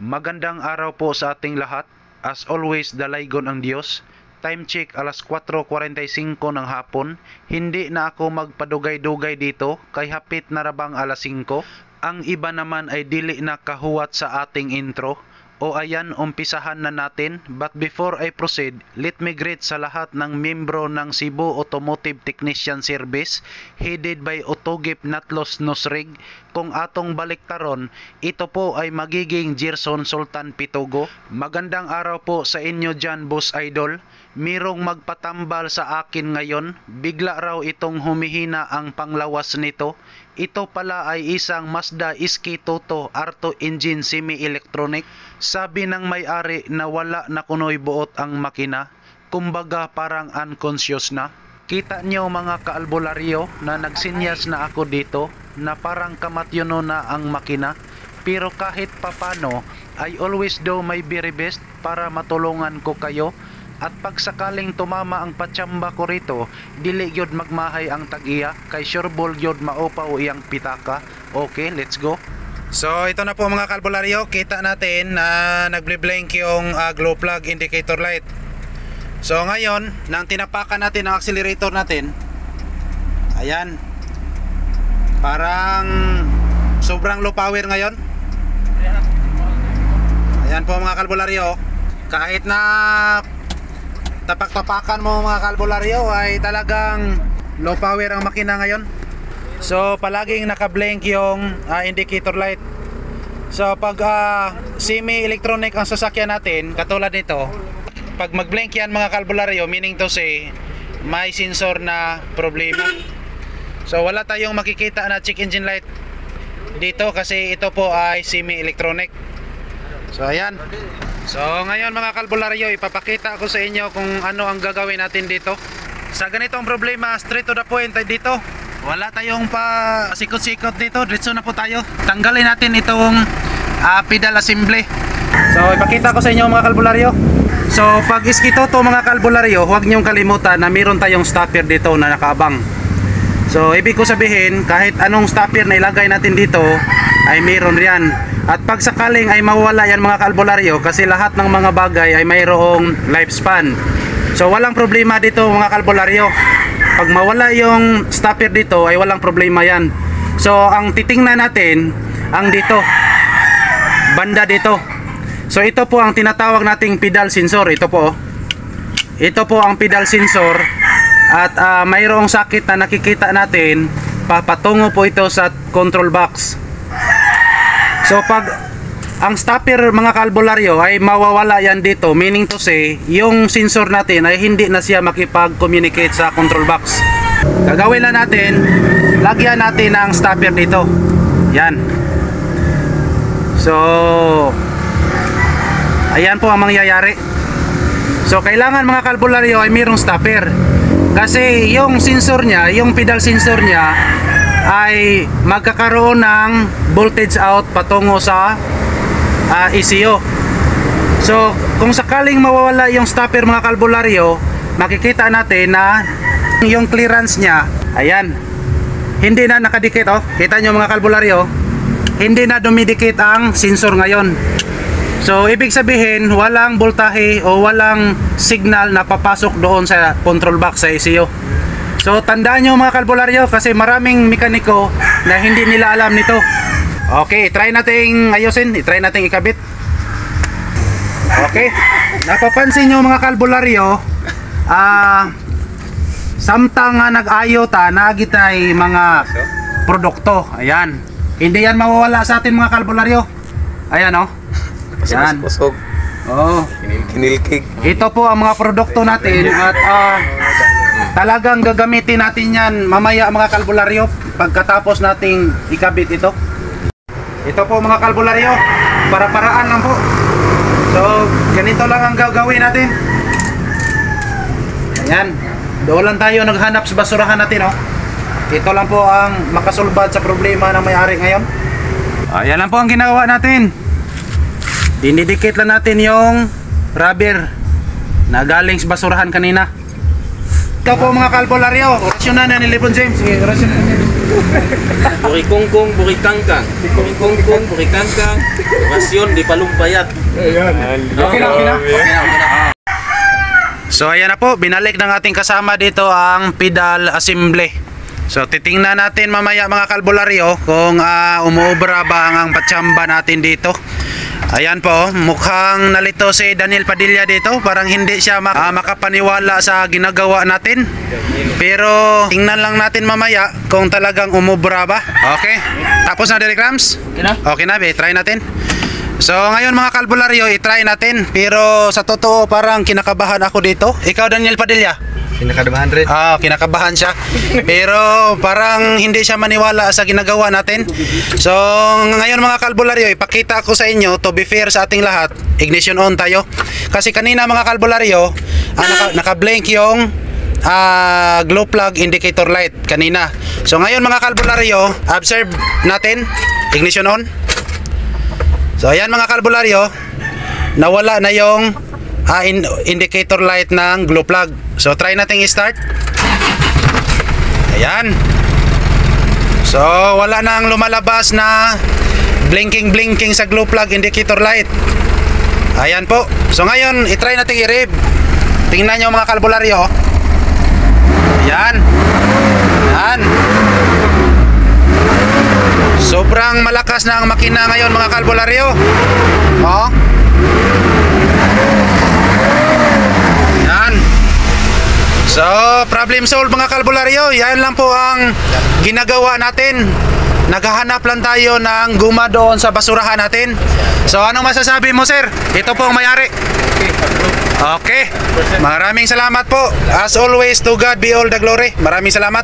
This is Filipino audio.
Magandang araw po sa ating lahat. As always, dalaygon ang Diyos. Time check alas 4:45 ng hapon. Hindi na ako magpadugay-dugay dito kay hapit na rabang alas 5. Ang iba naman ay dili na kahuwat sa ating intro. O ayan, umpisahan na natin. But before I proceed, let me greet sa lahat ng membro ng Cebu Automotive Technician Service headed by Otogip Natlos Nosrig. Kung atong baliktaron, ito po ay magiging Gerson Sultan Pitugo. Magandang araw po sa inyo dyan, Boss Idol. Mirong magpatambal sa akin ngayon, bigla raw itong humihina ang panglawas nito. Ito pala ay isang Mazda SK Toto Arto engine semi-electronic. Sabi ng may-ari na wala na kunoy buot ang makina, kumbaga parang unconscious na. Kita nyo mga kaalbularyo na nagsinyas na ako dito na parang kamatyono na ang makina. Pero kahit papano, I always do my very best para matulungan ko kayo. At pag sakaling tumama ang patsamba ko rito, dili gyud magmahay ang tag-iya, kay sureball gyud maupaw iyang pitaka. Okay, let's go. So ito na po mga kalbularyo, kita natin na nagble-blink yung glow plug indicator light. So ngayon, nang tinapakan natin ang accelerator natin, ayan, parang sobrang low power ngayon. Ayan po mga kalbularyo, kahit na tapak-tapakan mo mga kalbularyo ay talagang low power ang makina ngayon. So palaging naka-blink yung indicator light. So pag semi-electronic ang sasakyan natin, katulad nito, pag mag-blink yan mga kalbularyo, meaning to say may sensor na problema. So wala tayong makikita na check engine light dito kasi ito po ay semi-electronic. So ayan. So ngayon mga kalbularyo, ipapakita ko sa inyo kung ano ang gagawin natin dito. Sa ganitong problema, straight to the point tayo dito. Wala tayong pa sikot-sikot dito, diretso na po tayo. Tanggalin natin itong pedal assembly. So ipakita ko sa inyo mga kalbularyo. So pag iskito to mga kalbularyo, huwag niyong kalimutan na meron tayong stopper dito na nakaabang. So ibig ko sabihin, kahit anong stopper na ilagay natin dito ay meron riyan. At pag sakaling ay mawala yan mga kalbularyo, kasi lahat ng mga bagay ay mayroong lifespan. So walang problema dito mga kalbularyo. Pag mawala yung stopper dito ay walang problema yan. So ang titingnan natin ang dito, banda dito. So ito po ang tinatawag nating pedal sensor. Ito po, ito po ang pedal sensor. At mayroong sakit na nakikita natin, papatungo po ito sa control box. So pag ang stopper mga kalbularyo ay mawawala yan dito, meaning to say yung sensor natin ay hindi na siya makipag-communicate sa control box. Gagawin lang natin, lagyan natin ang stopper dito. Yan. So ayan po ang mangyayari. So kailangan mga kalbularyo ay mayroong stopper, kasi yung sensor niya, yung pedal sensor niya ay magkakaroon ng voltage out patungo sa ECU. So kung sakaling mawawala yung stopper mga kalbularyo, makikita natin na yung clearance niya, ayan, hindi na nakadikit. Oh, kita nyo mga kalbularyo, hindi na dumidikit ang sensor ngayon. So ibig sabihin walang voltahe o walang signal na papasok doon sa control box sa ECU. So tandaan nyo mga kalbularyo, kasi maraming mekaniko na hindi nila alam nito. Okay, try nating ayusin, try nating ikabit. Okay, napapansin nyo mga kalbularyo, samtang nag-ayo ta nagitay mga produkto. Ayan, hindi yan mawawala sa atin mga kalbularyo. Ayan o, yan. Oh, kinilkig. Ito po ang mga produkto natin at talagang gagamitin natin yan mamaya mga kalbularyo pagkatapos nating ikabit ito. Ito po mga kalbularyo, para-paraan lang po. So ganito lang ang gagawin natin. Ayan, doon lang tayo naghanap sa basurahan natin. Oh, ito lang po ang makasulbad sa problema ng may-ari ngayon. Ayan lang po ang ginagawa natin. Dinidikit lang natin yung rubber na galing sa basurahan kanina. Ito po mga kalbularyo, orasyonan na ni Lebron James. Sige, orasyonan na. Buri kungkung, buri kangkang. Buri kungkung, buri kangkang. Motivasyon, di palumpayat. Okay na. So ayan na po, binalik ng ating kasama dito ang pedal assembly. So titingnan natin mamaya mga kalbularyo kung umuubra ba ang patsamba natin dito. Ayan po, mukhang nalito si Daniel Padilla dito. Parang hindi siya makapaniwala sa ginagawa natin. Pero tingnan lang natin mamaya kung talagang umubra ba. Okay, tapos na Derek Rams? Okay na, try natin. So ngayon mga kalbularyo, i-try natin. Pero sa totoo parang kinakabahan ako dito. Ikaw Daniel Padilla? Kinakabahan rin. Kinakabahan siya. Pero parang hindi siya maniwala sa ginagawa natin. So ngayon mga kalbularyo, ipakita ko sa inyo, to be fair sa ating lahat, ignition on tayo. Kasi kanina mga kalbularyo, naka-blink yung glow plug indicator light kanina. So ngayon mga kalbularyo, observe natin, ignition on. So ayan mga kalbularyo, nawala na yung indicator light ng glow plug. So try natin i-start. Ayan. So wala nang lumalabas na blinking sa glow plug indicator light. Ayan po. So ngayon i-try natin i-rev. Tingnan nyo mga kalbularyo. Ayan. Ayan. Sobrang malakas na ang makina ngayon mga kalbularyo. Oh. Yan. So, problem solved mga kalbularyo. Yan lang po ang ginagawa natin. Naghahanap lang tayo ng guma doon sa basurahan natin. So, anong masasabi mo, sir? Ito po ang may-ari. Okay. Maraming salamat po. As always, to God be all the glory. Maraming salamat.